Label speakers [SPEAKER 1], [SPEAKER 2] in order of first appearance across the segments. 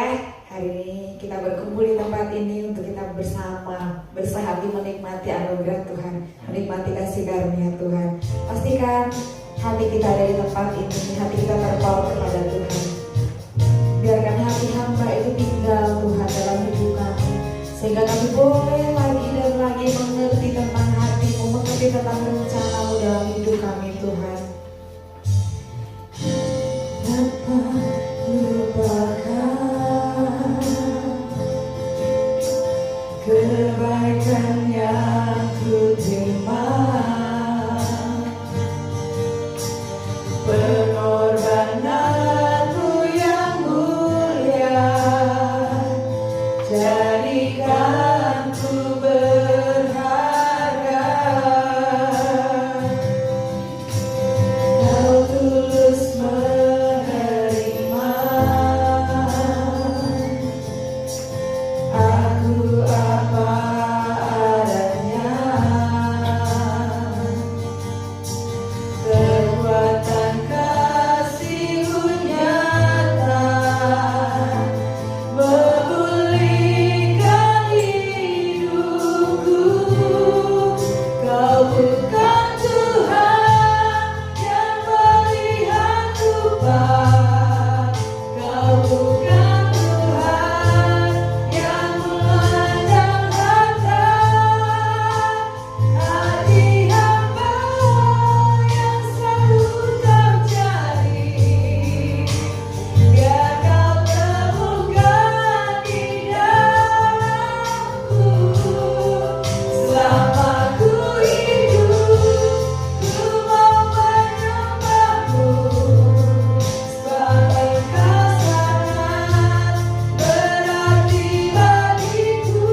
[SPEAKER 1] ya. Hari ini kita berkumpul di tempat ini untuk kita bersama bersehati menikmati anugerah Tuhan, menikmati kasih karunia Tuhan. Pastikan hati kita ada di tempat ini, hati kita terpaut kepada Tuhan. Biarkan hati hamba itu tinggal Tuhan dalam hidup kami, sehingga kami boleh lagi dan lagi mengerti tentang hati-Mu, mengerti tentang rencana-Mu dalam hidup kami Tuhan. Dapat lupakan kebaikan yang ku terima, pengorbananmu yang mulia, jadikan ku berharga. Kau tulus menerima aku apa adanya, kekuatan kasih-Mu nyata memulihkan hidupku. Kau bukan Tuhan yang melihat rupa, Kau bukan Tuhan yang memandang harta. Hati hamba yang selalu Kau cari, biar Kau temukan di dalamku. Selama ku hidup, ku mau menyembah-Mu, sebab Engkau sangat berarti bagiku.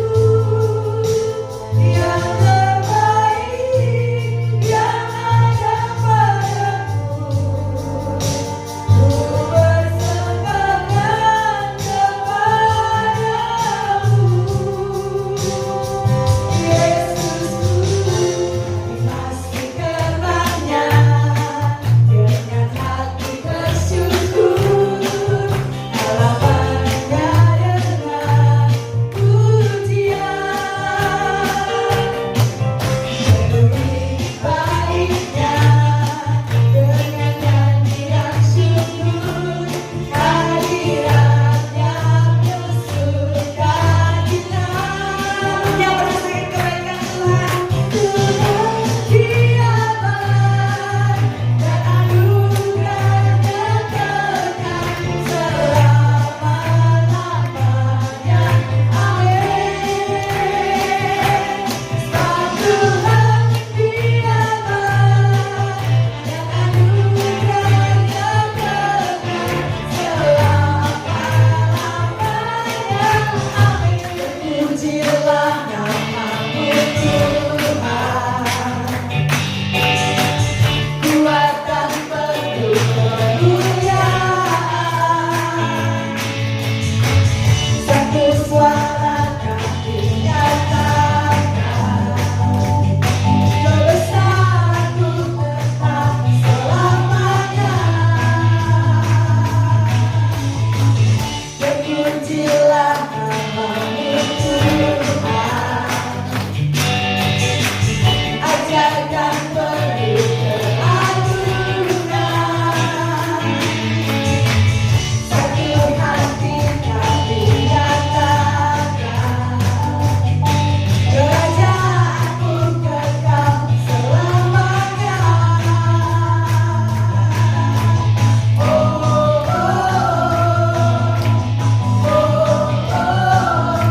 [SPEAKER 1] Yang terbaik yang ada padaku, ku persembahkan kepadamu. Yesusku, masih kenanya dengan hati bersyukur, halamannya dengan pujian. Menuhi baiknya dengan nyanyi yang syukur, hadiratnya bersuka cita. Yang berdasarkan kebaikan Tuhan, Tuhan Dia baik dan anugerahnya kekal selama-lamanya. Amin. Sebab Tuhan Dia baik dan anugerahnya kekal selama-lamanya. Amin. Terpujilah nama-Mu Tuhan, kuatkan penuh kemuliaan. Satu suara kami nyatakan, kebesaran-Mu tetap selamanya. Terpujilah nama-Mu Tuhan, ajarkan penuh keagungan. Satu hati kami nyatakan, kerajaan-Mu kekal selamanya. Oh, oh, oh, oh, oh.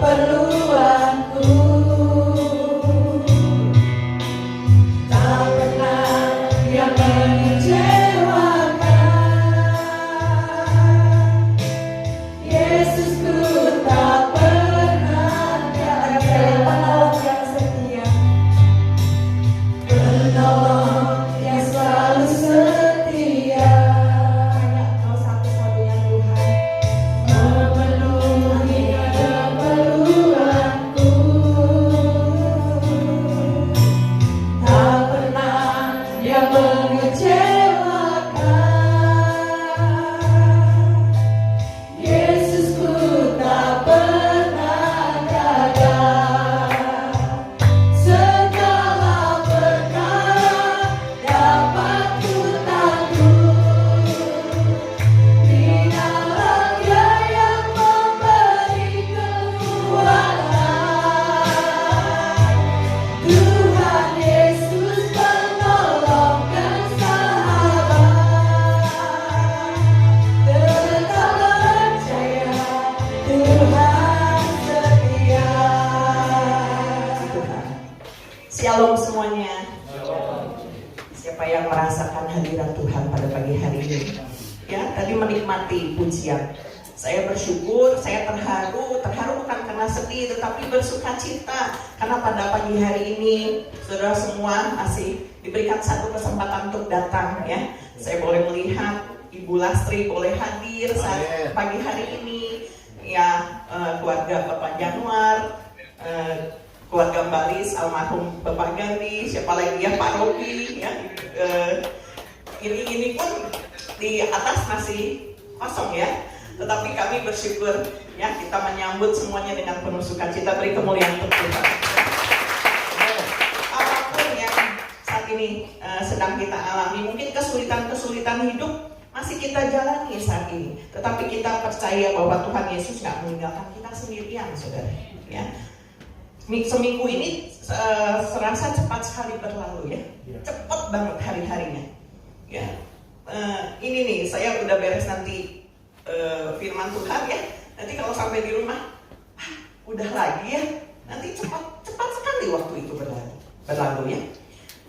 [SPEAKER 1] perluanku. Tak pernah yang mengecewakan. Yesusku tak pernah gagal. Penolong yang setia, penolong yang selalu setia. Hanya Kau satu-satunya Tuhan, memenuhi keperluanku. Tak pernah yang mengecewakan. Yesusku tak pernah gagal. Segala perkara dapat ku tanggung. Dinalah Dia yang memberi kekuatan. Tuhan Yesus penolong dan sahabat. Tetap percaya, Tuhan setia.
[SPEAKER 2] Tuhan. Shalom semuanya. Siapa yang merasakan hadirat Tuhan pada pagi hari ini? Ya, tadi menikmati pujian. Saya bersyukur, saya terharu bukan karena sedih, tetapi bersuka cita karena pada pagi hari ini saudara semua masih diberikan satu kesempatan untuk datang ya. Saya boleh melihat Ibu Lastri boleh hadir saat pagi hari ini ya, keluarga Bapak Januar, keluarga Mbak Lis, almarhum Bapak Gandhi, siapa lagi ya, Pak Robi ya. Ini pun di atas masih kosong ya, tetapi kami bersyukur ya, kita menyambut semuanya dengan penuh sukacita. Beri kemuliaan untuk Tuhan. Apapun yang saat ini sedang kita alami, mungkin kesulitan-kesulitan hidup masih kita jalani saat ini, tetapi kita percaya bahwa Tuhan Yesus nggak meninggalkan kita sendirian, saudara ya. Seminggu ini serasa cepat sekali berlalu ya, cepat banget hari-harinya ya. Ini nih, saya udah beres nanti firman Tuhan ya. Nanti kalau sampai di rumah, udah lagi ya. Nanti cepat sekali waktu itu berlalu ya.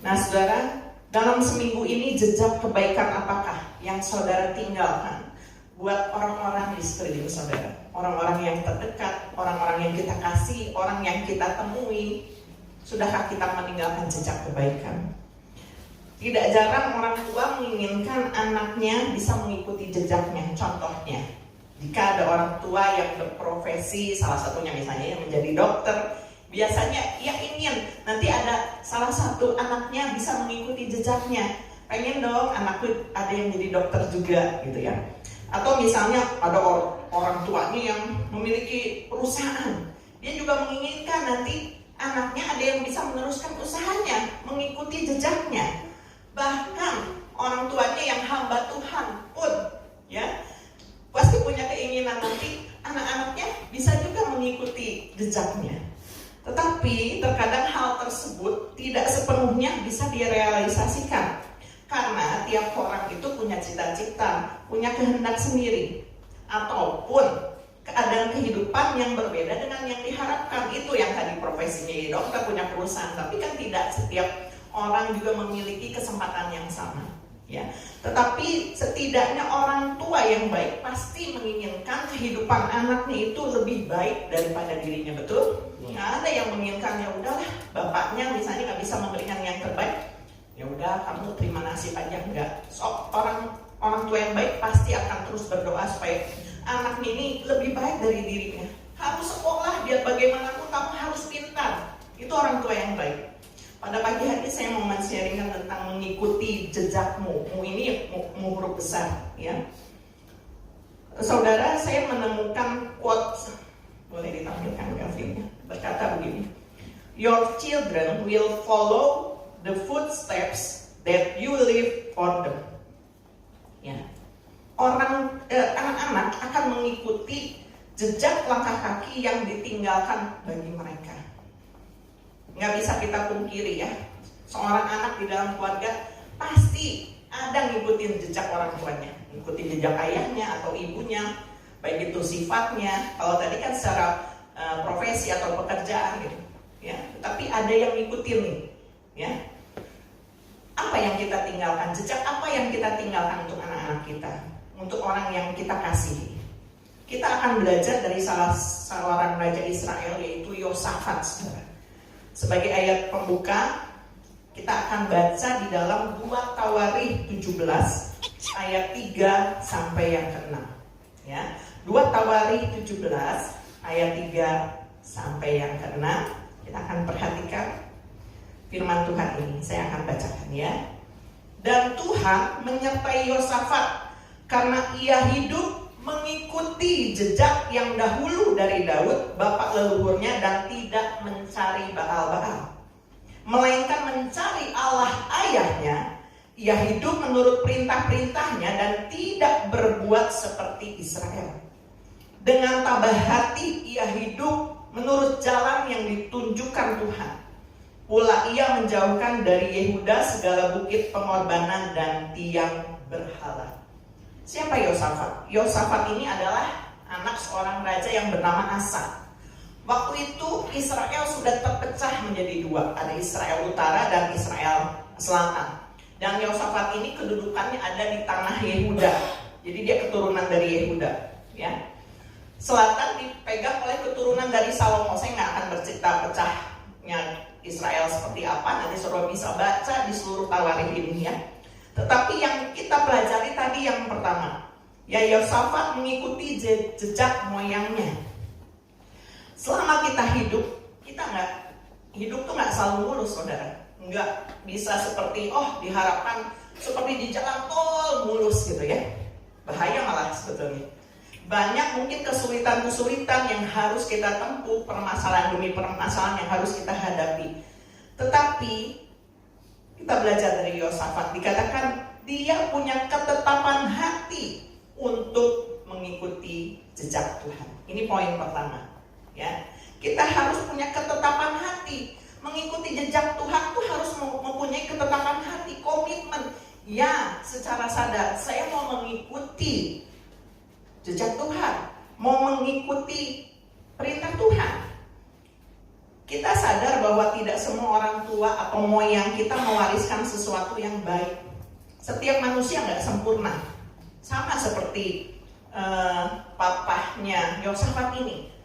[SPEAKER 2] Nah saudara, dalam seminggu ini jejak kebaikan apakah yang saudara tinggalkan buat orang-orang di sekeliling saudara, orang-orang yang terdekat, orang-orang yang kita kasih, orang yang kita temui? Sudahkah kita meninggalkan jejak kebaikan? Tidak jarang orang tua menginginkan anaknya bisa mengikuti jejaknya. Contohnya, jika ada orang tua yang berprofesi, salah satunya misalnya yang menjadi dokter, biasanya ia ingin nanti ada salah satu anaknya bisa mengikuti jejaknya. Pengen dong anakku ada yang jadi dokter juga gitu ya. Atau misalnya ada orang tuanya yang memiliki perusahaan, dia juga menginginkan nanti anaknya ada yang bisa meneruskan usahanya, mengikuti jejaknya. Bahkan orang tuanya yang hamba Tuhan pun ya pasti punya keinginan nanti anak-anaknya bisa juga mengikuti jejaknya. Tetapi terkadang hal tersebut tidak sepenuhnya bisa direalisasikan, karena tiap orang itu punya cita-cita, punya kehendak sendiri, ataupun keadaan kehidupan yang berbeda dengan yang diharapkan. Itu yang tadi profesinya jadi dokter, punya perusahaan, tapi kan tidak setiap orang juga memiliki kesempatan yang sama ya. Tetapi setidaknya orang tua yang baik pasti menginginkan kehidupan anaknya itu lebih baik daripada dirinya, betul? Nggak ada yang menginginkan ya udahlah bapaknya misalnya nggak bisa memberikan yang terbaik, ya udah kamu terima nasib aja. Enggak. So, orang tua yang baik pasti akan terus berdoa supaya anaknya ini lebih baik dari dirinya. Harus sekolah, biar bagaimanapun kamu harus pintar. Itu orang tua yang baik. Pada pagi hari saya mau men-sharingkan tentang mengikuti jejakmu. Mu ini mu huruf besar ya. Saudara, saya menemukan quote, boleh ditampilkan grafiknya, berkata begini: Your children will follow the footsteps that you leave for them. Ya. Anak-anak akan mengikuti jejak langkah kaki yang ditinggalkan bagi mereka. Nggak bisa kita pungkiri ya, seorang anak di dalam keluarga pasti ada ngikutin jejak orang tuanya, ngikutin jejak ayahnya atau ibunya, baik itu sifatnya. Kalau tadi kan secara profesi atau pekerjaan gitu, ya. Tapi ada yang ngikutin nih, ya. Apa yang kita tinggalkan? Jejak apa yang kita tinggalkan untuk anak-anak kita, untuk orang yang kita kasihi? Kita akan belajar dari salah seorang raja Israel, yaitu Yosafat. Sebagai ayat pembuka, kita akan baca di dalam 2 Tawarikh 17 ayat 3 sampai yang ke-6. Ya, 2 Tawarikh 17 ayat 3 sampai yang ke-6. Kita akan perhatikan firman Tuhan ini. Saya akan bacakan, ya. Dan Tuhan menyertai Yosafat karena ia hidup mengikuti jejak yang dahulu dari Daud, bapak leluhurnya, dan tidak mencari Baal-Baal, melainkan mencari Allah ayahnya. Ia hidup menurut perintah-perintahnya dan tidak berbuat seperti Israel. Dengan tabah hati ia hidup menurut jalan yang ditunjukkan Tuhan. Pula ia menjauhkan dari Yehuda segala bukit pengorbanan dan tiang berhala. Siapa Yosafat? Yosafat ini adalah anak seorang raja yang bernama Asa. Waktu itu Israel sudah terpecah menjadi 2. Ada Israel Utara dan Israel Selatan. Dan Yosafat ini kedudukannya ada di tanah Yehuda. Jadi dia keturunan dari Yehuda, ya. Selatan dipegang oleh keturunan dari Salomo. Saya nggak akan bercerita pecahnya Israel seperti apa. Nanti saudara bisa baca di seluruh Tawarikh ini, ya. Tetapi yang kita pelajari tadi yang pertama, ya, Yosafat mengikuti jejak moyangnya. Selama kita hidup, hidup tuh nggak selalu mulus, saudara. Nggak bisa seperti diharapkan seperti di jalan tol mulus gitu, ya. Bahaya malah sebetulnya. Banyak mungkin kesulitan-kesulitan yang harus kita tempuh, permasalahan demi permasalahan yang harus kita hadapi. Tetapi kita belajar dari Yosafat, dikatakan dia punya ketetapan hati untuk mengikuti jejak Tuhan. Ini poin pertama, ya. Kita harus punya ketetapan hati. Mengikuti jejak Tuhan itu harus mempunyai ketetapan hati, komitmen. Ya, secara sadar saya mau mengikuti jejak Tuhan, mau mengikuti perintah Tuhan. Kita sadar bahwa tidak semua orang tua atau moyang kita mewariskan sesuatu yang baik. Setiap manusia nggak sempurna. Sama seperti papahnya Yosafat ini.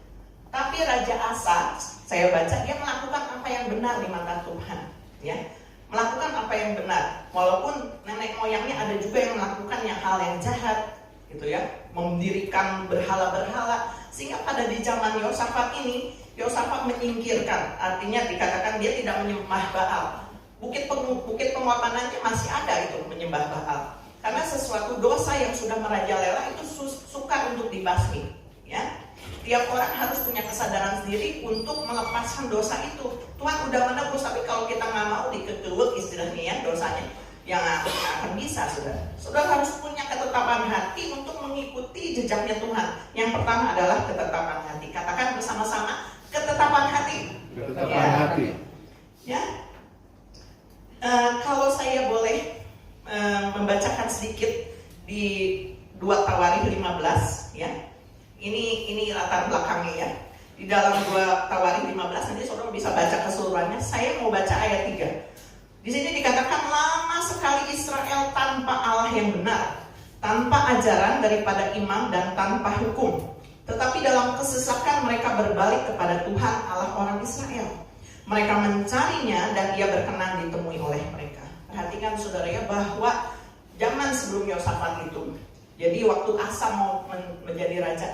[SPEAKER 2] Tapi Raja Asa, saya baca, dia melakukan apa yang benar di mata Tuhan, ya. Melakukan apa yang benar. Walaupun nenek moyangnya ada juga yang melakukan hal yang jahat, gitu, ya. Mendirikan berhala-berhala. Sehingga pada di zaman Yosafat ini, Yosafat menyingkirkan, artinya dikatakan dia tidak menyembah Baal. Bukit pengorbanannya masih ada itu menyembah Baal. Karena sesuatu dosa yang sudah merajalela itu sukar untuk dibasmi, ya. Tiap orang harus punya kesadaran sendiri untuk melepaskan dosa itu. Tuhan udah menebus, tapi kalau kita nggak mau dikekeuweuk istilahnya, ya, dosanya, yang akan bisa, saudara. Saudara harus punya ketetapan hati untuk mengikuti jejaknya Tuhan. Yang pertama adalah ketetapan hati. Katakan bersama-sama, ketetapan hati.
[SPEAKER 3] Ketetapan hati.
[SPEAKER 2] Ya. Kalau saya boleh membacakan sedikit di 2 Tawarikh 15, ya. Ini latar belakangnya, ya. Di dalam 2 Tawarikh 15 nanti saudara bisa baca keseluruhannya. Saya mau baca ayat 3. Di sini dikatakan lama sekali Israel tanpa Allah yang benar, tanpa ajaran daripada imam dan tanpa hukum. Tetapi dalam kesesakan mereka berbalik kepada Tuhan Allah orang Israel. Mereka mencarinya dan ia berkenan ditemui oleh mereka. Perhatikan saudara, ya, bahwa zaman sebelum Yosafat itu, jadi waktu Asa mau menjadi raja,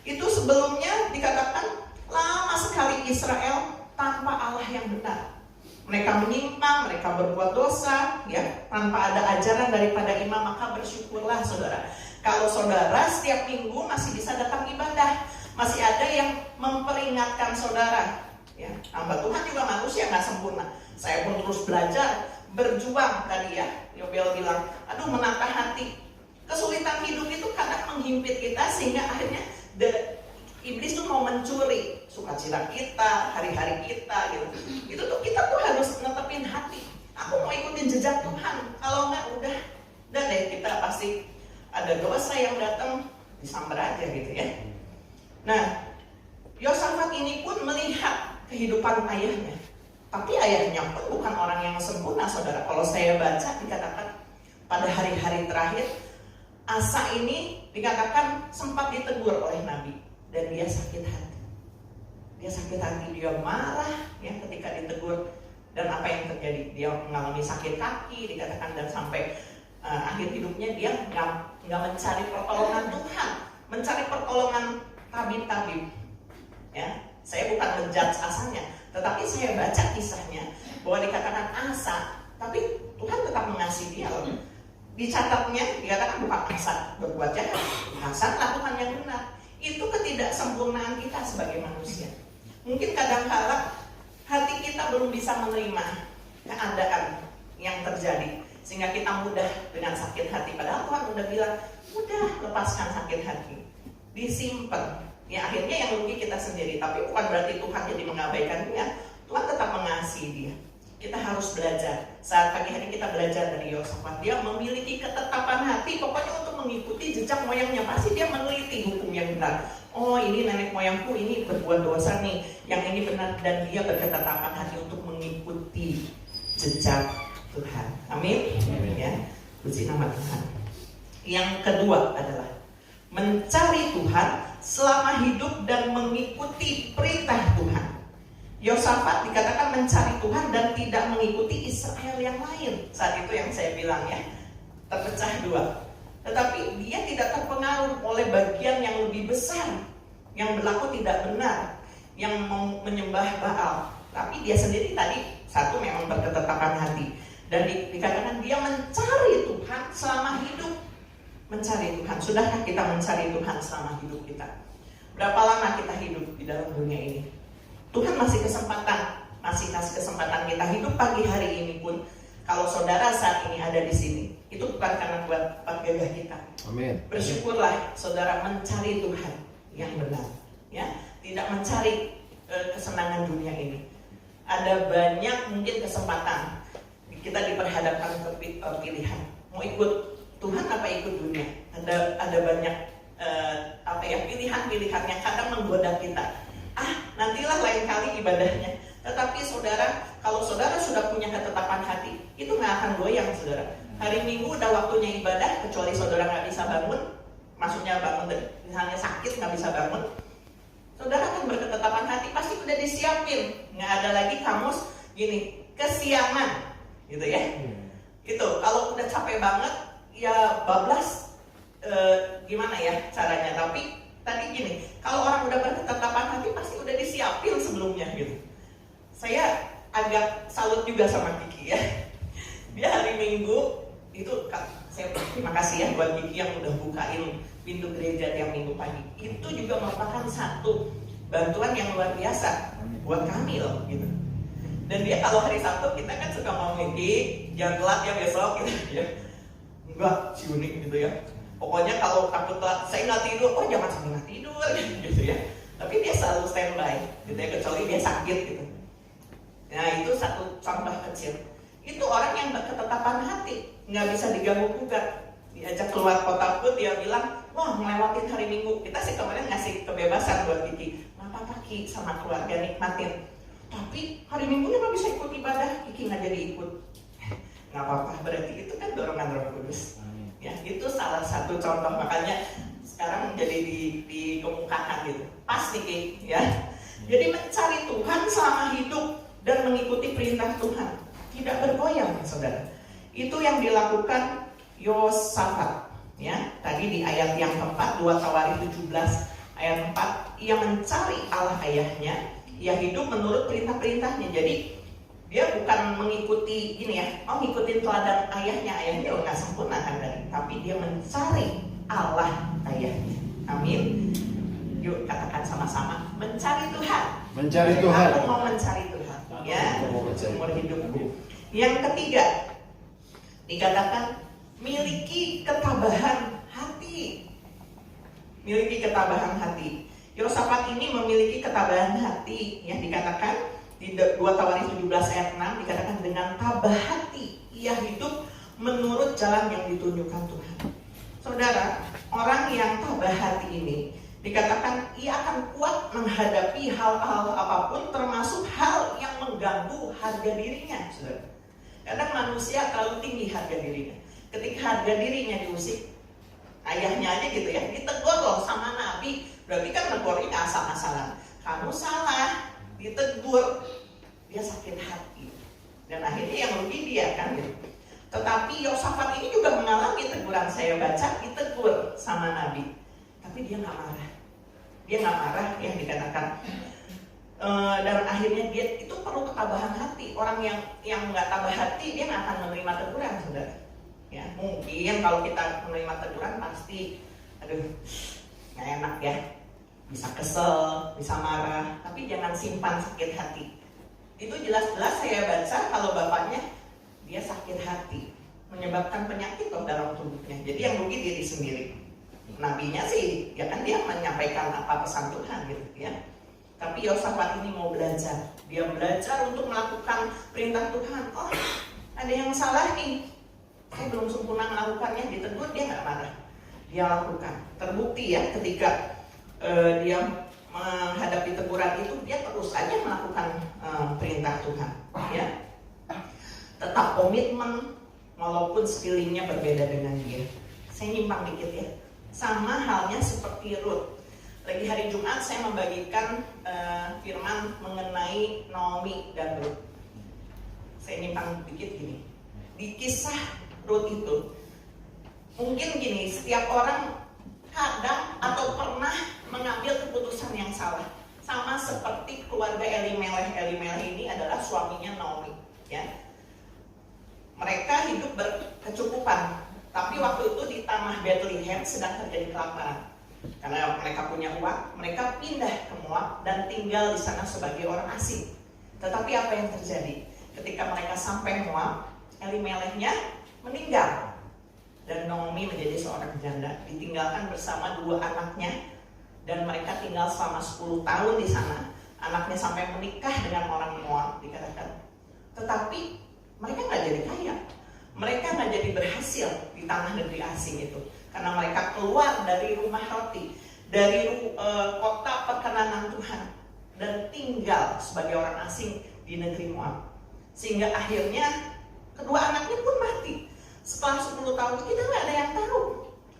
[SPEAKER 2] itu sebelumnya dikatakan lama sekali Israel tanpa Allah yang benar. Mereka menyimpang, mereka berbuat dosa, ya, tanpa ada ajaran daripada imam. Maka bersyukurlah saudara, kalau saudara setiap minggu masih bisa datang ibadah, masih ada yang memperingatkan saudara, ya. Hamba Tuhan juga manusia, nggak sempurna. Saya pun terus belajar, berjuang tadi, ya. Yobel bilang, aduh, menata hati. Kesulitan hidup itu kadang menghimpit kita sehingga akhirnya iblis tuh mau mencuri sukacita kita, hari-hari kita, gitu. Itu tuh kita tuh harus netepin hati. Aku mau ikutin jejak Tuhan. Kalau enggak, udah deh, kita pasti ada dosa yang datang, disambar aja gitu, ya. Nah, Yosafat ini kehidupan ayahnya. Tapi ayahnya pun bukan orang yang sempurna, saudara. Kalau saya baca dikatakan pada hari-hari terakhir, Asa ini dikatakan sempat ditegur oleh Nabi dan dia sakit hati. Dia sakit hati, dia marah ya ketika ditegur. Dan apa yang terjadi? Dia mengalami sakit kaki, dikatakan, dan sampai akhir hidupnya dia nggak mencari pertolongan Tuhan, mencari pertolongan tabib-tabib. Ya, saya bukan menjudge Asanya, tetapi saya baca kisahnya bahwa dikatakan Asa, tapi Tuhan tetap mengasihi dia loh. Dicatatnya dikatakan bukan Asa berbuat jahat, Asa lakukan yang benar. Itu ketidaksempurnaan kita sebagai manusia. Mungkin kadang-kala hati kita belum bisa menerima keadaan yang terjadi, sehingga kita mudah dengan sakit hati. Padahal Tuhan udah bilang, udah lepaskan sakit hati, disimpan. Ya akhirnya yang rugi kita sendiri. Tapi bukan berarti Tuhan jadi mengabaikan dia. Tuhan tetap mengasihi dia. Kita harus belajar. Saat pagi hari kita belajar dari Yosafat, dia memiliki ketetapan hati. Pokoknya untuk mengikuti jejak moyangnya, pasti dia meneliti hukum yang benar. Oh ini nenek moyangku ini berbuat dosa nih, yang ini benar, dan dia berketetapan hati untuk mengikuti jejak Tuhan. Amin. Ya, puji nama Tuhan. Yang kedua adalah mencari Tuhan selama hidup dan mengikuti perintah Tuhan. Yosafat dikatakan mencari Tuhan dan tidak mengikuti Israel yang lain. Saat itu yang saya bilang ya, terpecah dua. Tetapi dia tidak terpengaruh oleh bagian yang lebih besar, yang berlaku tidak benar, yang menyembah Baal. Tapi dia sendiri tadi, satu memang berketetapan hati. Dan dikatakan dia mencari Tuhan selama hidup. Mencari Tuhan. Sudahkah kita mencari Tuhan selama hidup kita? Berapa lama kita hidup di dalam dunia ini? Tuhan masih kasih kesempatan kita hidup pagi hari ini pun. Kalau saudara saat ini ada di sini, itu bukan karena buat gagah kita.
[SPEAKER 3] Amin.
[SPEAKER 2] Bersyukurlah saudara mencari Tuhan yang benar, ya, tidak mencari kesenangan dunia ini. Ada banyak mungkin kesempatan kita diperhadapkan ke pilihan, mau ikut Tuhan apa ikut dunia. Ada banyak pilihan-pilihan yang kadang menggoda kita. Nantilah lain kali ibadahnya. Tetapi saudara, kalau saudara sudah punya ketetapan hati, itu nggak akan goyang saudara. Hari Minggu udah waktunya ibadah, kecuali saudara nggak bisa bangun, maksudnya bangun misalnya sakit nggak bisa bangun, saudara kan berketetapan hati pasti udah disiapin, nggak ada lagi kamus gini kesiangan, gitu ya. Itu kalau udah capek banget, ya bablas gimana ya caranya. Tapi tadi gini, kalau orang udah berketetapan hati pasti udah disiapin sebelumnya gitu. Saya agak salut juga sama Kiki ya. Dia hari Minggu itu, saya terima kasih ya buat Kiki yang udah bukain pintu gereja tiap Minggu pagi. Itu juga merupakan satu bantuan yang luar biasa buat kami loh gitu. Dan dia kalau hari Sabtu kita kan suka ngomong, jangan telat ya besok gitu ya. Enggak, si unik gitu ya. Pokoknya kalau takut telat, saya nggak tidur, jangan sampai nggak tidur gitu ya. Tapi dia selalu standby gitu ya, kecuali dia sakit gitu. Nah itu satu contoh kecil. Itu orang yang berketetapan hati, nggak bisa diganggu gugat. Diajak keluar kota pun dia bilang, wah ngelewatin hari Minggu. Kita sih kemarin ngasih kebebasan buat Kiki, nggak apa-apa Ki sama keluarga nikmatin. Tapi hari Minggunya nggak bisa ikut ibadah, Kiki nggak jadi ikut. Nggak apa-apa, berarti itu kan dorongan Roh Kudus. Ya itu salah satu contoh, makanya sekarang jadi dikemukakan gitu. Pas nih Ki, ya. Jadi mencari Tuhan selama hidup dan mengikuti perintah Tuhan, tidak bergoyang saudara. Itu yang dilakukan Yosafat ya. Tadi di ayat yang keempat, 2 Tawarikh 17 ayat 4, ia mencari Allah ayahnya, ia hidup menurut perintah-perintahnya. Jadi dia bukan mengikuti gini ya, ngikutin teladan ayahnya nggak sempurna kan tadi, tapi dia mencari Allah ayahnya. Amin. Yuk katakan sama-sama, mencari Tuhan.
[SPEAKER 3] Mencari Tuhan.
[SPEAKER 2] Aku mau mencari Tuhan ya, umur hidupku. Yang ketiga dikatakan miliki ketabahan hati. Miliki ketabahan hati. Yosafat ini memiliki ketabahan hati ya, dikatakan di 2 Tawarikh 17 ayat 6 dikatakan dengan tabah hati ia hidup menurut jalan yang ditunjukkan Tuhan. Saudara, orang yang tabah hati ini dikatakan ia akan kuat menghadapi hal-hal apapun, termasuk hal yang mengganggu harga dirinya, saudara. Kadang manusia terlalu tinggi harga dirinya. Ketika harga dirinya diusik, ayahnya aja gitu ya, ditegur loh sama Nabi. Berarti kan negornya asal-asalan. Kamu salah, ditegur, dia sakit hati. Dan akhirnya yang rugi dia kan gitu. Tetapi Yosafat ini juga mengalami teguran, saya baca ditegur sama Nabi. Tapi dia nggak marah. Dia nggak marah yang dikatakan. Dan akhirnya dia itu perlu ketabahan hati. Orang yang nggak tabah hati, dia nggak akan menerima teguran, saudara. Ya, mungkin kalau kita menerima teguran pasti, aduh, nggak enak ya, bisa kesel, bisa marah, tapi jangan simpan sakit hati. Itu jelas-jelas saya baca kalau bapaknya dia sakit hati, menyebabkan penyakit loh dalam tubuhnya. Jadi yang rugi diri sendiri. Nabinya sih, ya kan dia menyampaikan apa pesan Tuhan gitu ya. Tapi Yosafat ini mau belajar, dia belajar untuk melakukan perintah Tuhan. Oh, ada yang salah nih. Saya belum sempurna melakukannya, ditegur dia nggak marah, dia lakukan. Terbukti ya ketika dia menghadapi teguran itu, dia terus saja melakukan perintah Tuhan. Ya, tetap komitmen walaupun sekelilingnya berbeda dengan dia. Saya nyimpang dikit ya. Sama halnya seperti Ruth. Lagi hari Jumat saya membagikan firman mengenai Naomi dan Ruth. Saya nyimpang dikit gini. Di kisah Ruth itu, mungkin gini, setiap orang kadang atau pernah mengambil keputusan yang salah. Sama seperti keluarga Elimelech. Elimelech ini adalah suaminya Naomi. Ya. Mereka hidup berkecukupan, tapi waktu itu di tanah Bethlehem sedang terjadi kelaparan. Karena mereka punya uang, mereka pindah ke Moab dan tinggal di sana sebagai orang asing. Tetapi apa yang terjadi? Ketika mereka sampai Moab, Elimelechnya meninggal dan Naomi menjadi seorang janda, ditinggalkan bersama dua anaknya, dan mereka tinggal selama 10 tahun di sana. Anaknya sampai menikah dengan orang Moab dikatakan. Tetapi mereka nggak jadi kaya, mereka nggak jadi berhasil di tanah negeri asing itu, karena mereka keluar dari rumah roti, dari kota perkenanan Tuhan, dan tinggal sebagai orang asing di negeri Moab. Sehingga akhirnya kedua anaknya pun mati. Setelah 10 tahun kita nggak ada yang tahu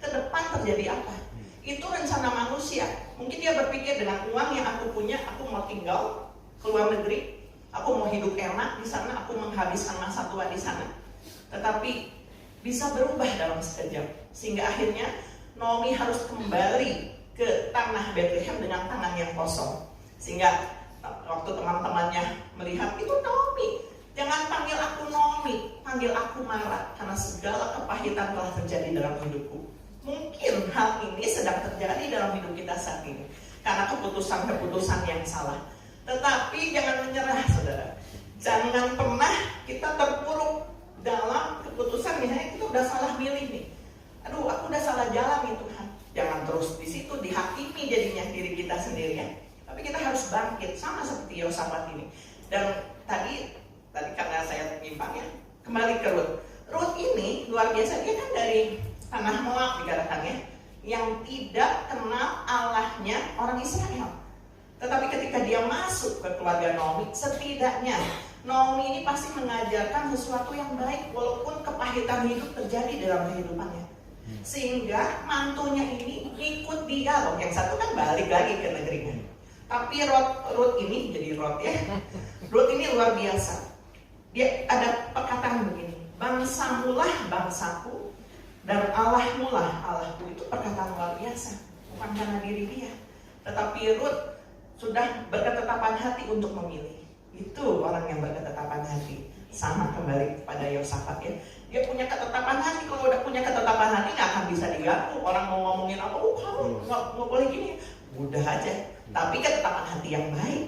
[SPEAKER 2] ke depan terjadi apa. Itu rencana manusia. Mungkin dia berpikir dengan uang yang aku punya, aku mau tinggal ke luar negeri, aku mau hidup enak di sana, aku menghabiskan masa tua di sana. Tetapi bisa berubah dalam sekejap. Sehingga akhirnya Naomi harus kembali ke tanah Bethlehem dengan tangan yang kosong. Sehingga waktu teman-temannya melihat, itu Naomi, jangan panggil aku Naomi, panggil aku Mara, karena segala kepahitan telah terjadi dalam hidupku. Mungkin hal ini sedang terjadi dalam hidup kita saat ini, karena keputusan-keputusan yang salah. Tetapi jangan menyerah, saudara. Jangan pernah kita terpuruk dalam keputusan, misalnya kita udah salah milih nih. Aduh, aku udah salah jalan nih Tuhan. Jangan terus di situ dihakimi jadinya diri kita sendiri ya. Tapi kita harus bangkit, sama seperti Yosafat ini. Dan tadi karena saya menyimpangnya, kembali ke Ruth. Ruth ini luar biasa, dia kan dari tanah Moab dikatakannya, yang tidak kenal Allahnya orang Israel. Tetapi ketika dia masuk ke keluarga Naomi, setidaknya Naomi ini pasti mengajarkan sesuatu yang baik, walaupun kepahitan hidup terjadi dalam kehidupannya. Sehingga mantunya ini ikut dia loh. Yang satu kan balik lagi ke negerinya. Tapi Ruth ini jadi Ruth ya. Ruth ini luar biasa. Dia ada perkataan begini, bangsamulah bangsaku dan Allahmulah Allahku. Itu perkataan luar biasa, bukan karena diri dia, tetapi Ruth sudah berketetapan hati untuk memilih. Itu orang yang berketetapan hati. Sama kembali kepada Yosafat ya. Dia punya ketetapan hati. Kalau udah punya ketetapan hati nggak akan bisa diganggu. Orang mau ngomongin apa, kamu nggak boleh gini, udah aja. Tapi ketetapan hati yang baik,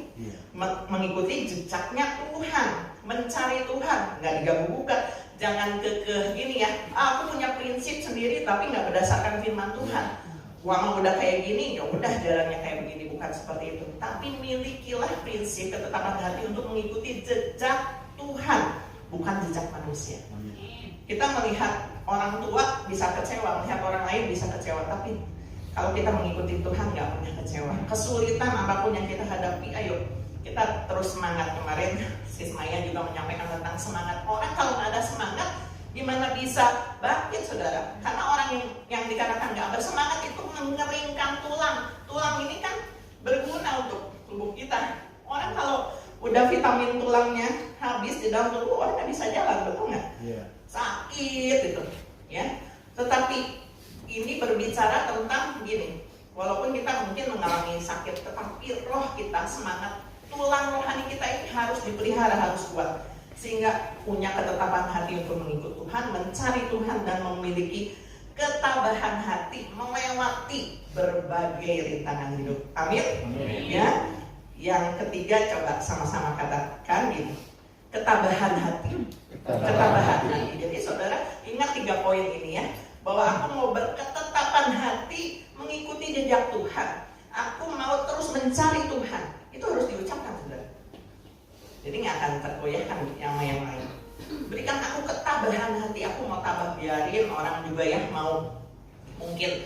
[SPEAKER 2] mengikuti jejaknya Tuhan, mencari Tuhan, nggak diganggu-gugat. Jangan kekeh gini ya, aku punya prinsip sendiri tapi nggak berdasarkan firman Tuhan. Uang udah kayak gini, ya udah jalannya kayak begini, bukan seperti itu. Tapi milikilah prinsip ketetapan hati untuk mengikuti jejak Tuhan, bukan jejak manusia. Kita melihat orang tua bisa kecewa, melihat orang lain bisa kecewa, tapi Kalau kita mengikuti Tuhan nggak pernah kecewa. Kesulitan apapun yang kita hadapi, ayo kita terus semangat. Kemarin Sis Maya juga menyampaikan tentang semangat. Orang kalau nggak ada semangat, gimana bisa bangkit, saudara? Karena orang yang dikatakan nggak bersemangat itu mengeringkan tulang. Tulang ini kan berguna untuk tubuh kita. Orang kalau udah vitamin tulangnya habis di dalam tubuh, orang nggak bisa jalan, betul nggak? Yeah. Sakit gitu, ya. Tetapi ini berbicara tentang gini, walaupun kita mungkin mengalami sakit, tetapi roh kita, semangat, tulang rohani kita ini harus dipelihara, harus kuat, sehingga punya ketetapan hati untuk mengikut Tuhan, mencari Tuhan, dan memiliki ketabahan hati melewati berbagai rintangan hidup. Amin. Ya. Yang ketiga, coba sama-sama katakan gini, ketabahan hati. Ketabahan hati. Jadi saudara ingat 3 poin ini ya, bahwa aku mau berketetapan hati mengikuti jejak Tuhan. Aku mau terus mencari Tuhan. Itu harus diucapkan, saudara. Jadi nggak akan tergoyahkan yang lain. Berikan aku ketabahan hati. Aku mau tabah, biarin orang juga yang mau mungkin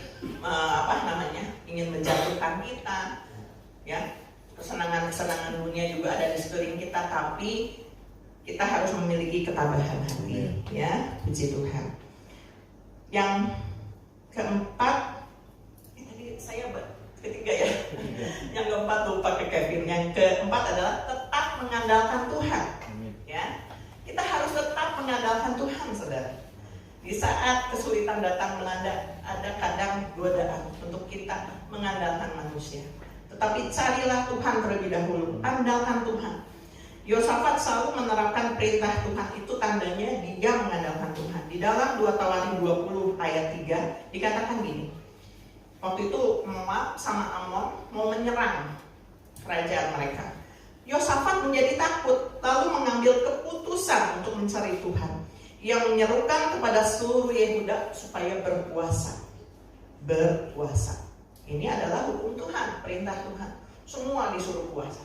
[SPEAKER 2] ingin menjatuhkan kita, ya. Kesenangan dunia juga ada di sekeliling kita, tapi kita harus memiliki ketabahan hati, ya. Puji Tuhan. Yang keempat, tadi saya ketiga ya. Yang keempat lupa ke Kevin. Yang keempat adalah tetap mengandalkan Tuhan. Ya, kita harus tetap mengandalkan Tuhan, saudara. Di saat kesulitan datang melanda, ada kadang godaan untuk kita mengandalkan manusia. Tetapi carilah Tuhan terlebih dahulu, andalkan Tuhan. Yosafat selalu menerapkan perintah Tuhan, itu tandanya dia mengandalkan Tuhan. Di dalam 2 Tawarin 20 ayat 3 dikatakan gini. Waktu itu Moab sama Amon mau menyerang kerajaan mereka. Yosafat menjadi takut, lalu mengambil keputusan untuk mencari Tuhan. Ia menyerukan kepada seluruh Yehuda supaya berpuasa. Berpuasa. Ini adalah hukum Tuhan, perintah Tuhan. Semua disuruh puasa.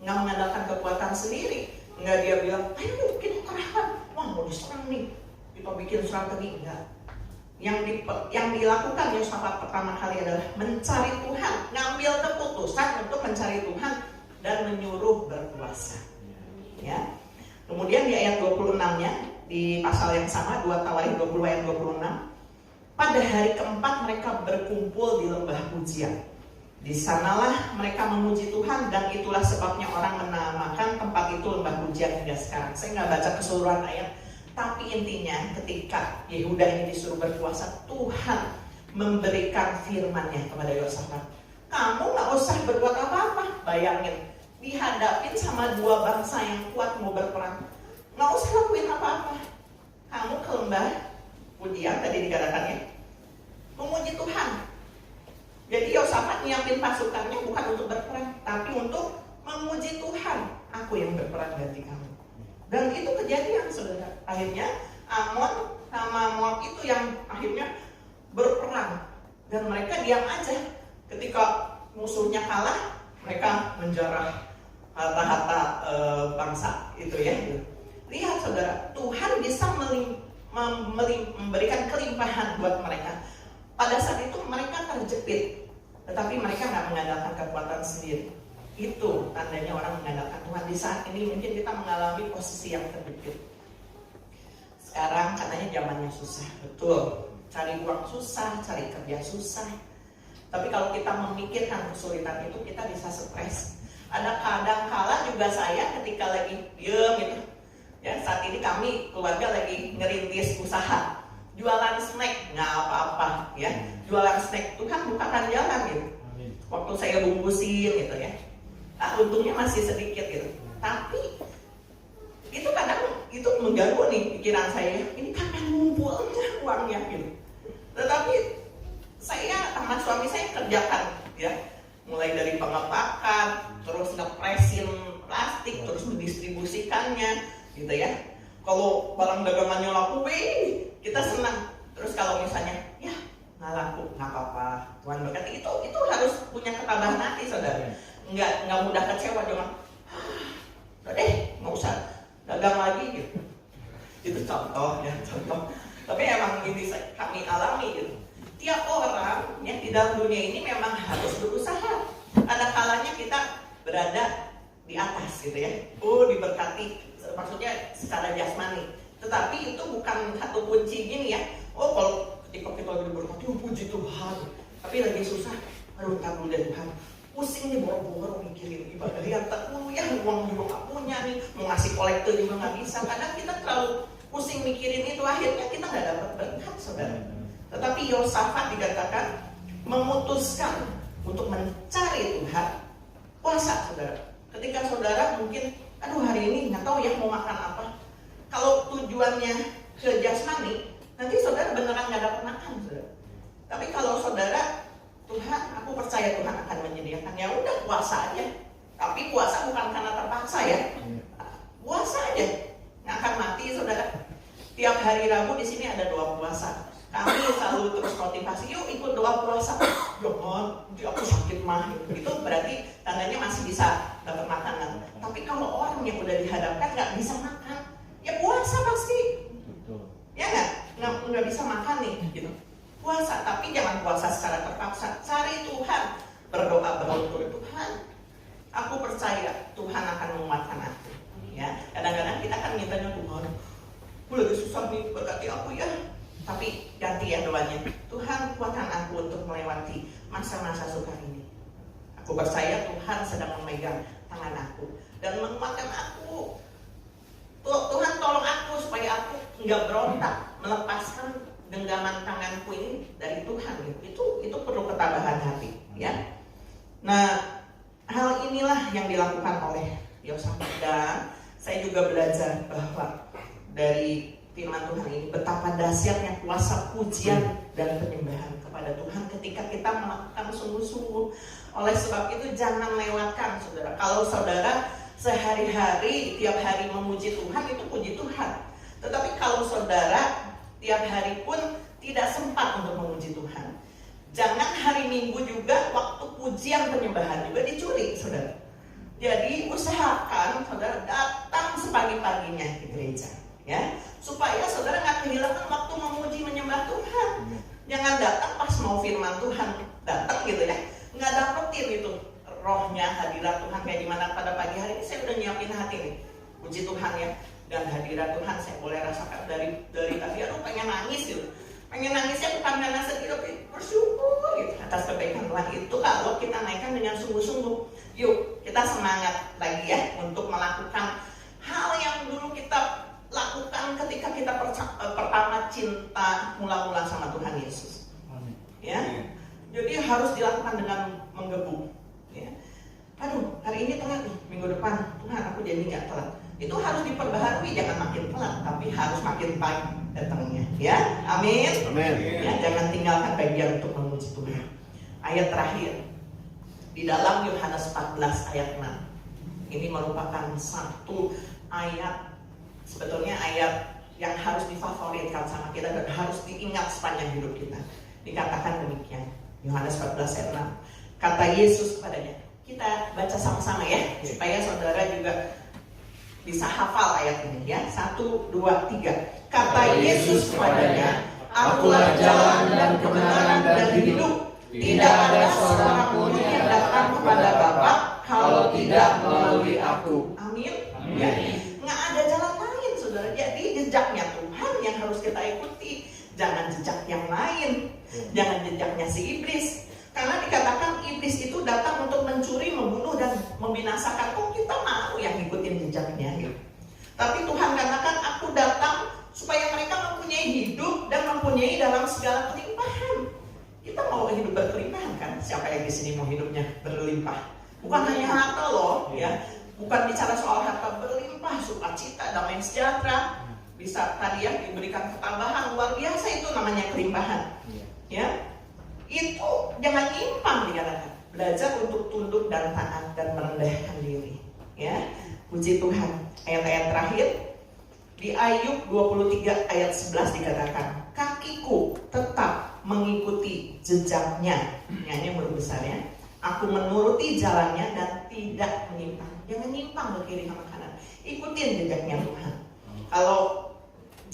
[SPEAKER 2] Nggak mengandalkan kekuatan sendiri. Nggak dia bilang, ayo bikin perahan. Wah, mau diserang nih, kita bikin strategi. Enggak. Yang dilakukan Yosafat pertama kali adalah mencari Tuhan, ngambil keputusan untuk mencari Tuhan dan menyuruh berpuasa. Ya. Kemudian di ayat 26-nya, di pasal yang sama, 2 Tawarin 20 ayat 26, pada hari keempat mereka berkumpul di lembah pujian. Di sanalah mereka memuji Tuhan, dan itulah sebabnya orang menamakan tempat itu lembah pujian hingga sekarang. Saya nggak baca keseluruhan ayat, tapi intinya ketika Yehuda ini disuruh berpuasa, Tuhan memberikan firman-Nya kepada Yosafat. Kamu nggak usah berbuat apa-apa. Bayangin, dihadapin sama 2 bangsa yang kuat mau berperang, nggak usah lakuin apa-apa. Kamu ke lembah pujian tadi dikatakannya, memuji Tuhan. Jadi Yosafat nyiapin pasukannya bukan untuk berperang, tapi untuk memuji Tuhan. Aku yang berperang ganti kamu. Dan itu kejadian, saudara. Akhirnya Amon sama Moab itu yang akhirnya berperang. Dan mereka diam aja. Ketika musuhnya kalah, mereka menjarah harta-harta bangsa itu ya. Lihat saudara, Tuhan bisa memberikan kelimpahan buat mereka. Pada saat itu mereka terjepit, tetapi mereka nggak mengandalkan kekuatan sendiri. Itu tandanya orang mengandalkan Tuhan. Di saat ini mungkin kita mengalami posisi yang terjepit. Sekarang katanya zamannya susah, betul. Cari uang susah, cari kerja susah. Tapi kalau kita memikirkan kesulitan itu, kita bisa stres. Ada kadang-kala juga saya ketika lagi diem gitu. Ya, saat ini kami keluarga lagi ngerintis usaha. Jualan snack, nggak apa-apa ya. Jualan snack, Tuhan bukakan jalan gitu. Waktu saya bungkusin gitu ya. Nah, untungnya masih sedikit gitu. Tapi itu kadang itu mengganggu nih pikiran saya. Ini kapan ngumpulnya uangnya gitu. Tetapi saya sama suami saya kerjakan ya. Mulai dari pengepakan, terus ngepresin plastik, terus mendistribusikannya gitu ya. Kalau barang dagangannya laku, kita senang. Terus kalau misalnya, ya nggak laku, nggak apa-apa, Tuhan berkati. Itu harus punya ketabahan hati, saudara. Nggak mudah kecewa, jangan, udah deh, nggak usah dagang lagi gitu. Itu contoh ya, contoh. Tapi emang ini kami alami gitu. tiap orang ya di dalam dunia ini memang harus berusaha. Ada kalanya kita berada di atas gitu ya. Diberkati, maksudnya secara jasmani. Tetapi itu bukan satu kunci gini ya. Kalau ketika kita lagi diberkati, puji Tuhan. Tapi lagi susah, aduh tak dulu deh Tuhan. Pusing nih boro-boro mikirin ibadah yang tak ya, uang juga gak punya nih, mau ngasih kolektor juga gak bisa. Kadang kita terlalu pusing mikirin itu, akhirnya kita gak dapat berkat, saudara. Tetapi Yosafat dikatakan memutuskan untuk mencari Tuhan, puasa, saudara. Ketika saudara mungkin, aduh hari ini nggak tahu ya mau makan apa. Kalau tujuannya ke jasmani, nanti saudara beneran nggak dapat makan, saudara. Tapi kalau saudara, Tuhan, aku percaya Tuhan akan menyediakan, ya udah puasa aja. Tapi puasa bukan karena terpaksa ya, puasa aja. Nggak akan mati, saudara. Tiap hari Rabu di sini ada doa puasa. Kami selalu terus motivasi, yuk ikut doa puasa. Jangan, nanti aku sakit mah. Itu berarti tandanya masih bisa dapat makanan. Tapi kalau orang yang udah dihadapkan nggak bisa makan, ya puasa pasti. Ya nggak bisa makan nih, gitu. Puasa, tapi jangan puasa secara terpaksa. Cari Tuhan, berdoa berlutut, Tuhan, aku percaya Tuhan akan menguatkan aku. Ya, kadang-kadang kita kan mintanya, Tuhan, aku lagi susah nih, berkati aku ya. Tapi ganti ya doanya, Tuhan kuatkan aku untuk melewati masa-masa sukar ini. Aku percaya Tuhan sedang memegang tangan aku dan menguatkan aku. Tuhan tolong aku supaya aku nggak berontak, melepaskan genggaman tanganku ini dari Tuhan. Itu perlu ketabahan hati, ya. Nah, hal inilah yang dilakukan oleh Yosafat, dan saya juga belajar bahwa dari firman Tuhan ini betapa dahsyatnya kuasa pujian dan penyembahan kepada Tuhan ketika kita melakukan sungguh-sungguh. Oleh sebab itu jangan lewatkan, saudara. Kalau saudara sehari-hari tiap hari memuji Tuhan, itu puji Tuhan. Tetapi kalau saudara tiap hari pun tidak sempat untuk memuji Tuhan, jangan hari Minggu juga waktu pujian penyembahan juga dicuri, saudara. Jadi usahakan saudara datang sepagi-paginya di gereja, ya, supaya saudara nggak kehilangan waktu memuji menyembah Tuhan. Jangan datang pas mau firman Tuhan datang gitu ya, nggak dapetin itu rohnya, hadirat Tuhan kayak gimana. Pada pagi hari ini saya udah nyiapin hati nih, puji Tuhan ya, dan hadirat Tuhan saya boleh rasakan dari tadi. Aduh pengen nangis gitu, pengen nangisnya bukan karena sedih tapi bersyukur gitu atas kebaikan Tuhan. Itu kalau kita naikkan dengan sungguh-sungguh. Yuk kita semangat lagi ya untuk melakukan hal yang dulu kita lakukan ketika kita pertama cinta mula-mula sama Tuhan Yesus. Ya, jadi harus dilakukan dengan menggebu. Ya. Aduh, hari ini telat nih, minggu depan Tuhan aku jadi nggak telat. Itu harus diperbaharui, jangan makin telat, tapi harus makin pagi datangnya. Ya, amin.
[SPEAKER 3] Amin.
[SPEAKER 2] Ya, jangan tinggalkan bagian untuk memuji Tuhan. Ayat terakhir di dalam Yohanes 14 ayat 6. Ini merupakan satu ayat, sebetulnya ayat yang harus difavoritkan sama kita dan harus diingat sepanjang hidup kita. Dikatakan demikian, Yohanes 14 ayat 6. Kata Yesus kepadanya, kita baca sama-sama ya, supaya saudara juga bisa hafal ayat ini ya. 1, 2, 3. Kata Yesus kepadanya, akulah jalan dan kebenaran dan hidup. Tidak ada seorang pun yang datang kepada Bapa kalau tidak melalui aku. Amin. Ya. Nggak ada jalan lain, saudara. Jadi jejaknya Tuhan yang harus kita ikuti, jangan jejak yang lain, jangan jejaknya si iblis. Karena dikatakan iblis itu datang untuk mencuri, membunuh, dan membinasakan. Kok kita mau yang ngikutin jejaknya gitu. Tapi Tuhan katakan, aku datang supaya mereka mempunyai hidup dan mempunyai dalam segala kelimpahan. Kita mau hidup berkelimpahan kan? Siapa yang di sini mau hidupnya berlimpah? Bukan hanya harta loh, ya. Bukan bicara soal harta, berlimpah, sukacita, damai sejahtera. Bisa tadi ya diberikan ketambahan luar biasa, itu namanya kelimpahan. Ya. Itu jangan nyimpang dikatakan. Belajar untuk tunduk dan taat dan merendahkan diri. Ya. Puji Tuhan. Ayat-ayat terakhir di Ayub 23 ayat 11 dikatakan, kakiku tetap mengikuti jejaknya. Ini huruf besarnya. Aku menuruti jalannya dan tidak menyimpang. Jangan nyimpang ke kiri sama kanan. Ikutin jejaknya Tuhan. Kalau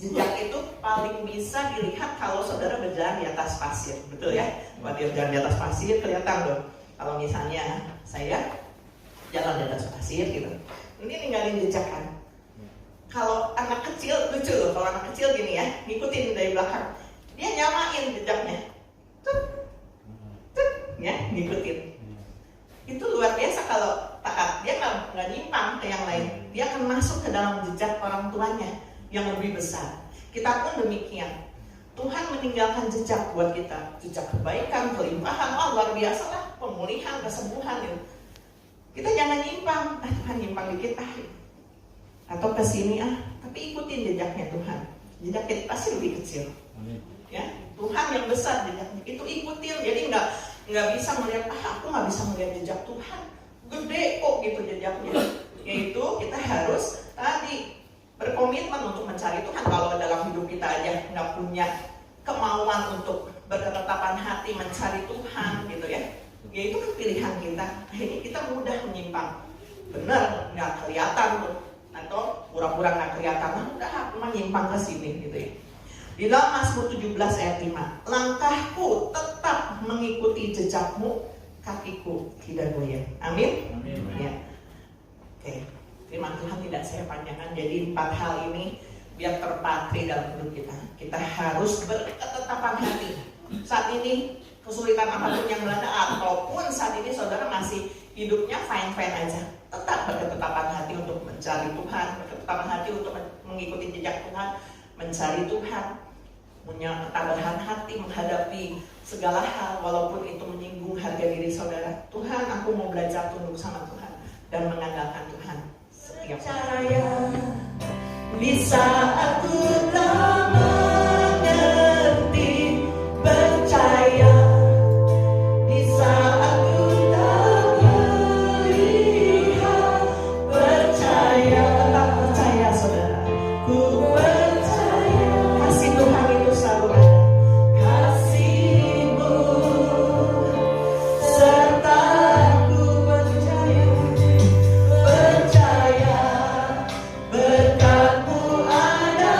[SPEAKER 2] Jejak itu paling bisa dilihat kalau saudara berjalan di atas pasir, betul ya? Kalau dia berjalan di atas pasir kelihatan dong. Kalau misalnya saya jalan di atas pasir gitu, ini ninggalin jejak kan. Kalau anak kecil lucu loh, kalau anak kecil gini ya, ngikutin dari belakang, dia nyamain jejaknya, ya ngikutin. Itu luar biasa kalau taat, dia nggak nyimpang ke yang lain, dia akan masuk ke dalam jejak orang tuanya yang lebih besar. Kita pun demikian. Tuhan meninggalkan jejak buat kita, jejak kebaikan, kelimpahan, luar biasa lah, pemulihan, kesembuhan gitu. Kita jangan nyimpang, Tuhan nyimpang dikit atau ke sini tapi ikutin jejaknya Tuhan. Jejak kita pasti lebih kecil. Ya, Tuhan yang besar jejaknya itu ikutin. Jadi nggak bisa melihat aku nggak bisa melihat jejak Tuhan, gede kok gitu jejaknya. Yaitu kita harus tadi berkomitmen untuk mencari Tuhan. Kalau dalam hidup kita aja nggak punya kemauan untuk berketetapan hati mencari Tuhan gitu ya, ya itu kan pilihan kita. Akhirnya kita mudah menyimpang. Bener nggak kelihatan tuh, atau pura-pura nggak kelihatan, udah menyimpang ke sini gitu ya. Di dalam Mazmur 17 ayat 5, langkahku tetap mengikuti jejakmu, kakiku tidak goyah. Amin.
[SPEAKER 3] Amin.
[SPEAKER 2] Ya. Oke. Firman Tuhan tidak saya panjangkan. Jadi 4 hal ini biar terpatri dalam hidup kita. Kita harus berketetapan hati. Saat ini kesulitan apapun yang melanda, ataupun saat ini saudara masih hidupnya fine-fine aja, tetap berketetapan hati untuk mencari Tuhan, berketetapan hati untuk mengikuti jejak Tuhan, mencari Tuhan, punya ketabahan hati menghadapi segala hal walaupun itu menyinggung harga diri saudara. Tuhan, aku mau belajar tunduk sama Tuhan dan mengandalkan Tuhan. Percaya di saat ku tak mengerti, percaya di saat ku tak melihat, percaya, tetap percaya saudara. Ku percaya kasih Tuhan itu selalu ada, kasih-Mu serta ku percaya. Berkat-Mu ada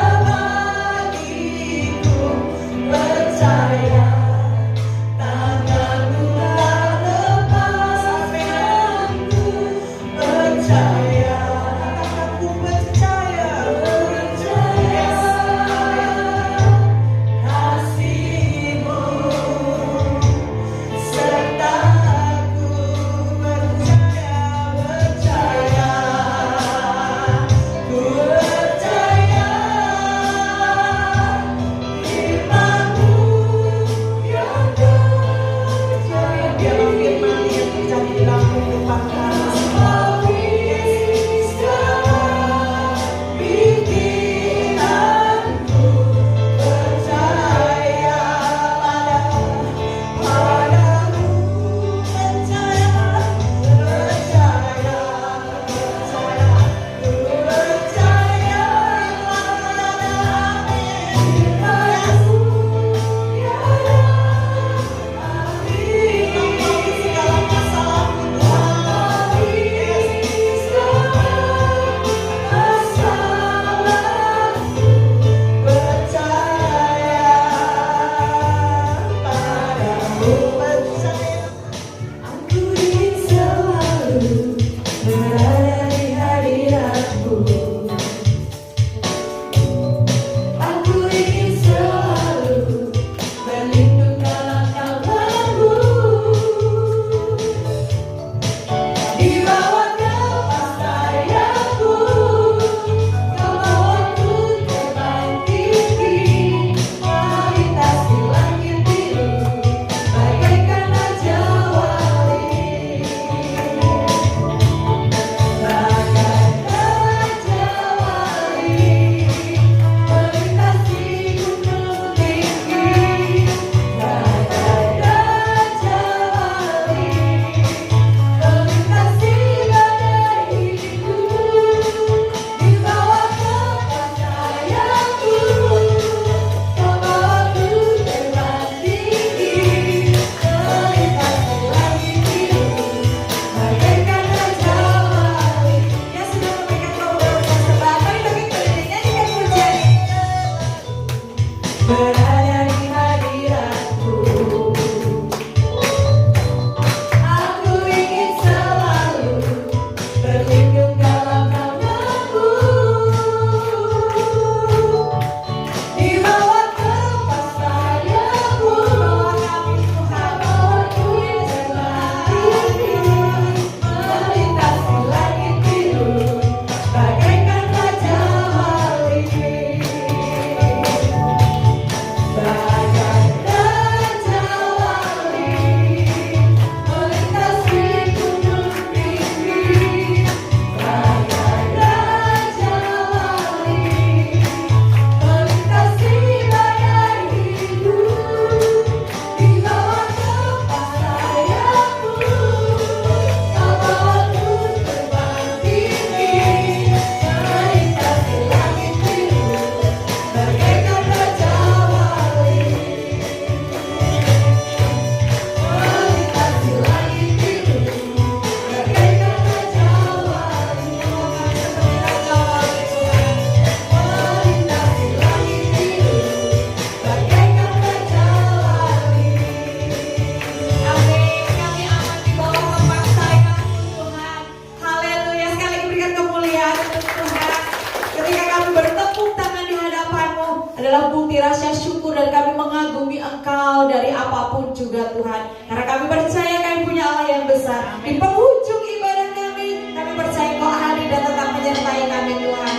[SPEAKER 3] adalah bukti rasa syukur dan kami mengagumi Engkau dari apapun juga Tuhan. Karena kami percaya kami punya Allah yang besar. Di penghujung ibadah kami percaya Engkau hadir dan tetap menyertai kami Tuhan.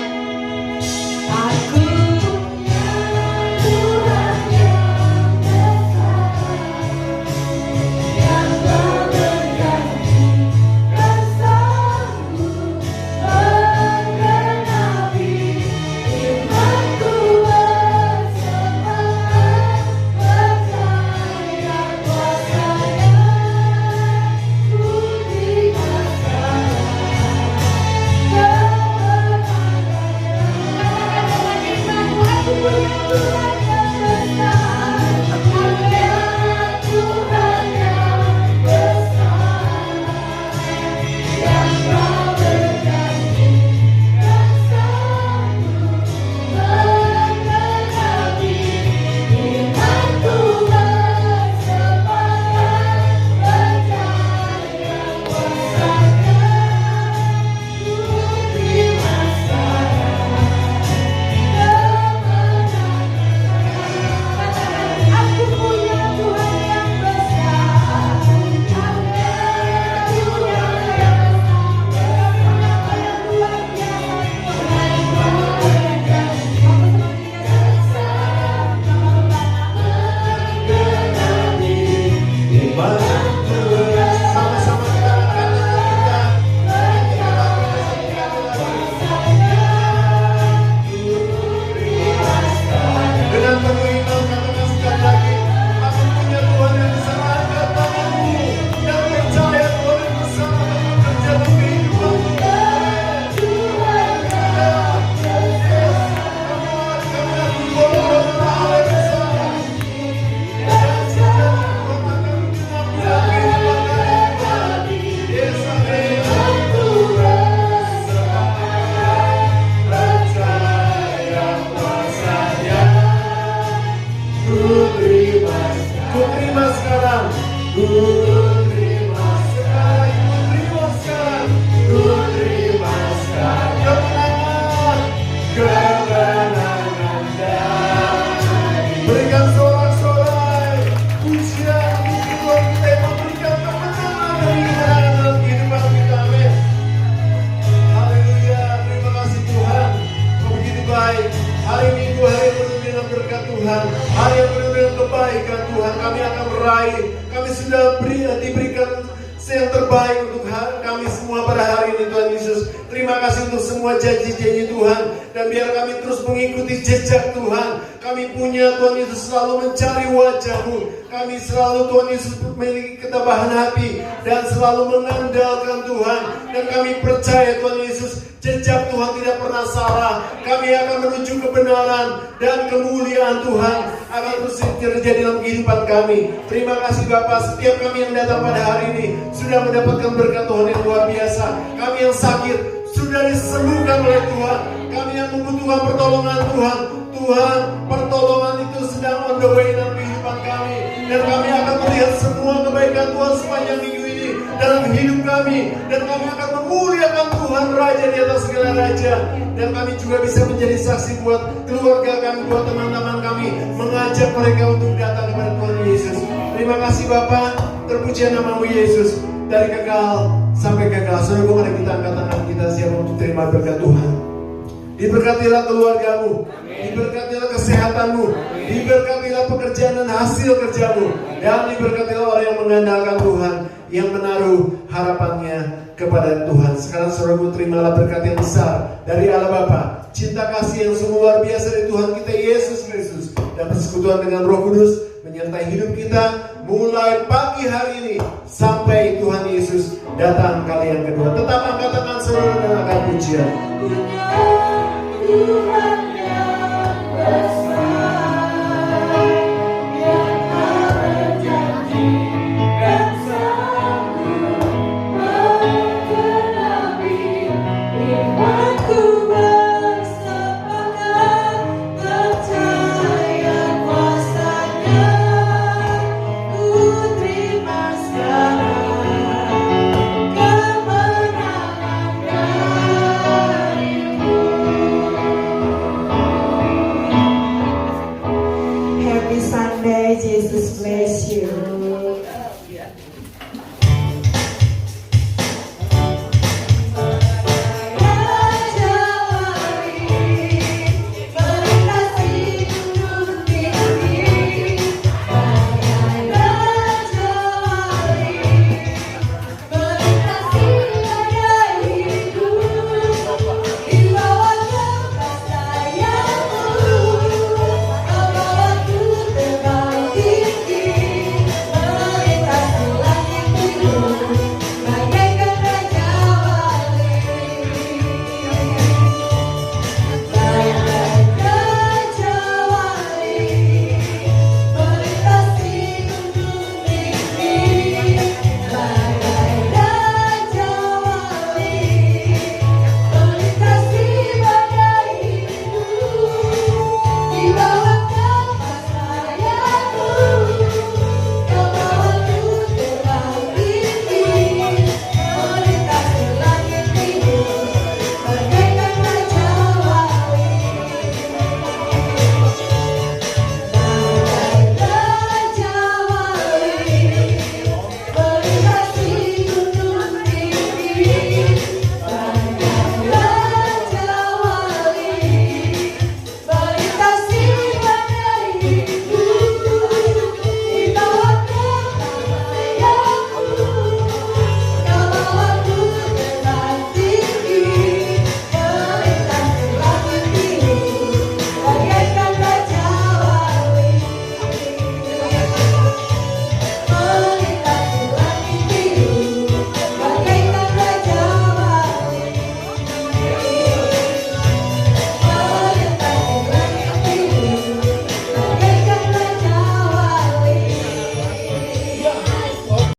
[SPEAKER 3] Aku
[SPEAKER 4] diberikan yang terbaik untuk kami semua pada hari ini Tuhan Yesus. Terima kasih untuk semua janji-janji Tuhan. Dan biar kami terus mengikuti jejak Tuhan. Kami punya Tuhan Yesus selalu mencari wajah-Mu. Kami selalu Tuhan Yesus memiliki ketabahan hati. Dan selalu mengandalkan Tuhan. Dan kami percaya Tuhan Yesus, jejak Tuhan tidak pernah salah. Kami akan menuju kebenaran dan kemuliaan Tuhan akan terus terjadi dalam kehidupan kami. Terima kasih Bapak, setiap kami yang datang pada hari ini sudah mendapatkan berkat Tuhan yang luar biasa. Kami yang sakit sudah disembuhkan oleh Tuhan. Kami yang membutuhkan pertolongan Tuhan, Tuhan, pertolongan itu sedang on the way dalam kehidupan kami. Dan kami akan melihat semua kebaikan Tuhan sepanjang minggu ini dalam hidup kami. Dan kami akan memuliakan Tuhan Raja di atas segala raja. Dan kami juga bisa menjadi saksi buat keluarga kami, buat teman-teman kami, mengajak mereka untuk datang kepada Tuhan Yesus. Terima kasih Bapa, terpuji nama-Mu Yesus. Dari kekal sampai kekal. Saudara, mari kita angkat tangan kita siap untuk terima berkat Tuhan. Diberkatilah keluargamu, diberkatilah kesehatanmu, diberkatilah pekerjaan dan hasil kerjamu, dan diberkatilah orang yang mengandalkan Tuhan, yang menaruh harapannya kepada Tuhan. Sekarang saudaraku, terimalah berkat yang besar dari Allah Bapa, cinta kasih yang sungguh luar biasa dari Tuhan kita Yesus Kristus, dan persekutuan dengan Roh Kudus menyertai hidup kita mulai pagi hari ini sampai Tuhan Yesus datang kali yang kedua. Tetap angkat tangan saudara dan angkat pujian.
[SPEAKER 3] Tuhan yang besar.